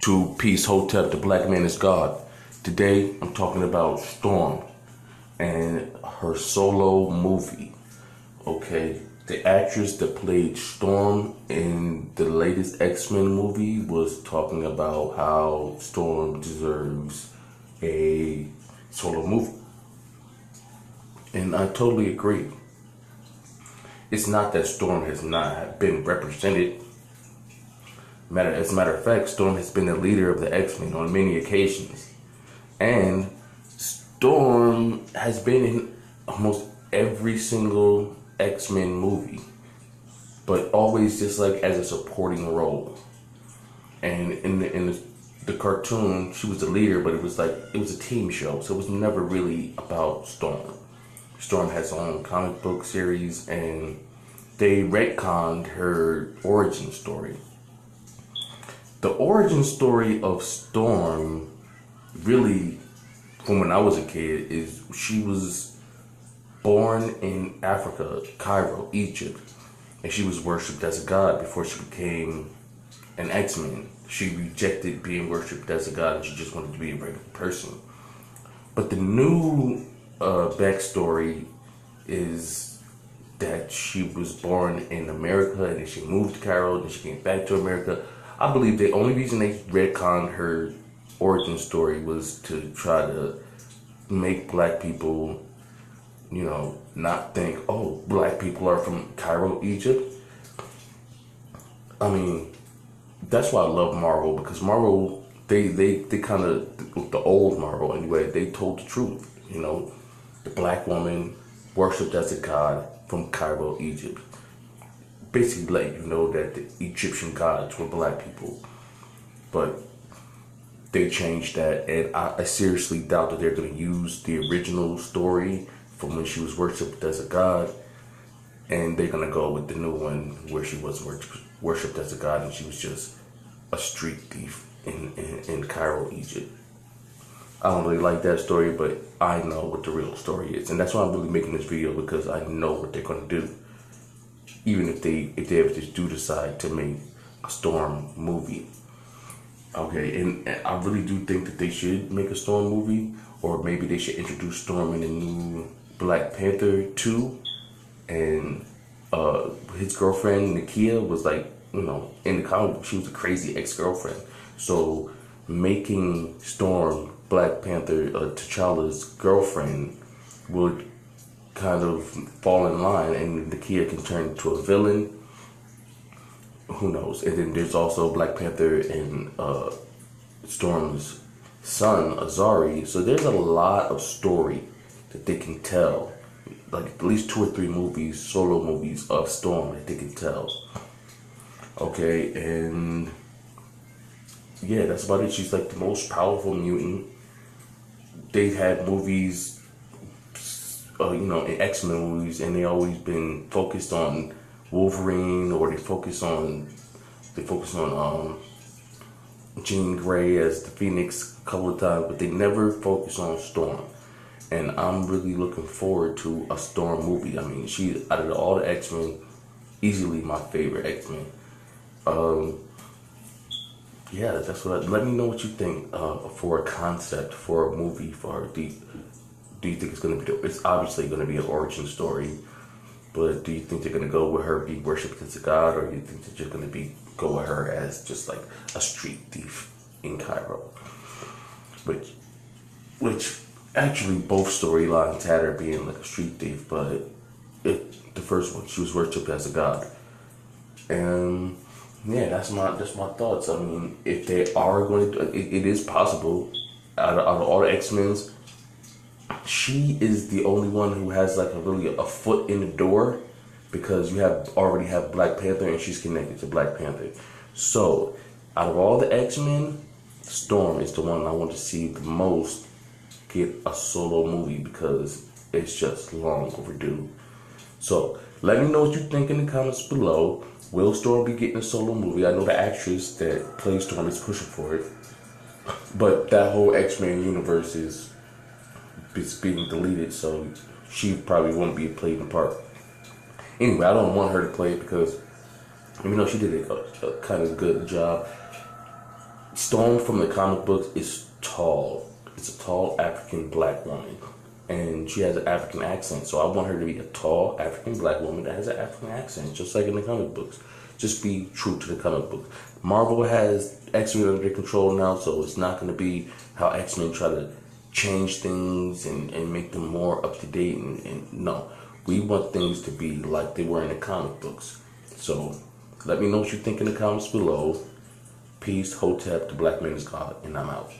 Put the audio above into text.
to Peace Hotel, The Black Man is God. Today, I'm talking about Storm and her solo movie. Okay, the actress that played Storm in the latest X-Men movie was talking about how Storm deserves a solo movie. And I totally agree. It's not that Storm has not been represented. As a matter of fact, Storm has been the leader of the X-Men on many occasions. And Storm has been in almost every single X-Men movie, but always just like as a supporting role. And in the cartoon, she was the leader, but it was a team show, so it was never really about Storm. Storm has her own comic book series, and they retconned her origin story. The origin story of Storm, really, from when I was a kid, is she was born in Africa, Cairo, Egypt, and she was worshipped as a god before she became an X-Men. She rejected being worshipped as a god and she just wanted to be a regular person. But the new backstory is that she was born in America and then she moved to Cairo and then she came back to America. I believe the only reason they retconned her origin story was to try to make black people, not think, oh, black people are from Cairo, Egypt. I mean, that's why I love Marvel, because Marvel, they kind of, the old Marvel anyway, they told the truth. The black woman worshipped as a god from Cairo, Egypt. Basically let you know that the Egyptian gods were black people. But they changed that, and I seriously doubt that they're going to use the original story from when she was worshipped as a god, and they're going to go with the new one where she was worshipped as a god and she was just a street thief in Cairo, Egypt. I don't really like that story, but I know what the real story is, and that's why I'm really making this video, because I know what they're going to do. Even if they ever just do decide to make a Storm movie. Okay, and I really do think that they should make a Storm movie, or maybe they should introduce Storm in the new Black Panther 2, and his girlfriend Nakia was in the comic book, she was a crazy ex-girlfriend. So making Storm Black Panther T'Challa's girlfriend would kind of fall in line, and Nakia can turn into a villain. Who knows? And then there's also Black Panther and Storm's son, Azari. So there's a lot of story that they can tell. Like at least 2 or 3 movies, solo movies of Storm that they can tell. Okay, and yeah, that's about it. She's like the most powerful mutant. They've had movies, in X-Men movies, and they always been focused on Wolverine, or they focus on Jean Grey as the Phoenix a couple of times, but they never focus on Storm. And I'm really looking forward to a Storm movie. I mean, she's, out of all the X-Men, easily my favorite X-Men. Yeah, that's what. Let me know what you think for a concept for a movie for her. Do you think it's going to be? It's obviously going to be an origin story, but do you think they're going to go with her being worshipped as a god, or do you think they're just going to go with her as just like a street thief in Cairo? Which actually both storylines had her being like a street thief, but the first one, she was worshipped as a god. And yeah, that's my thoughts. I mean, if they are going to, it is possible. Out of all the X-Men's, she is the only one who has like a foot in the door, because you already have Black Panther and she's connected to Black Panther. So out of all the X-Men, Storm is the one I want to see the most get a solo movie, because it's just long overdue. So let me know what you think in the comments below. Will Storm be getting a solo movie? I know the actress that plays Storm is pushing for it, but that whole X-Men universe is being deleted, so she probably won't be playing the part. Anyway, I don't want her to play it, because even though she did a kind of good job, Storm from the comic books is tall. It's a tall African black woman. And she has an African accent. So I want her to be a tall African black woman that has an African accent, just like in the comic books. Just be true to the comic book. Marvel has X-Men under control now, so it's not going to be how X-Men try to change things and make them more up to date. And no, we want things to be like they were in the comic books. So let me know what you think in the comments below. Peace, Hotep, the Black Man is God, and I'm out.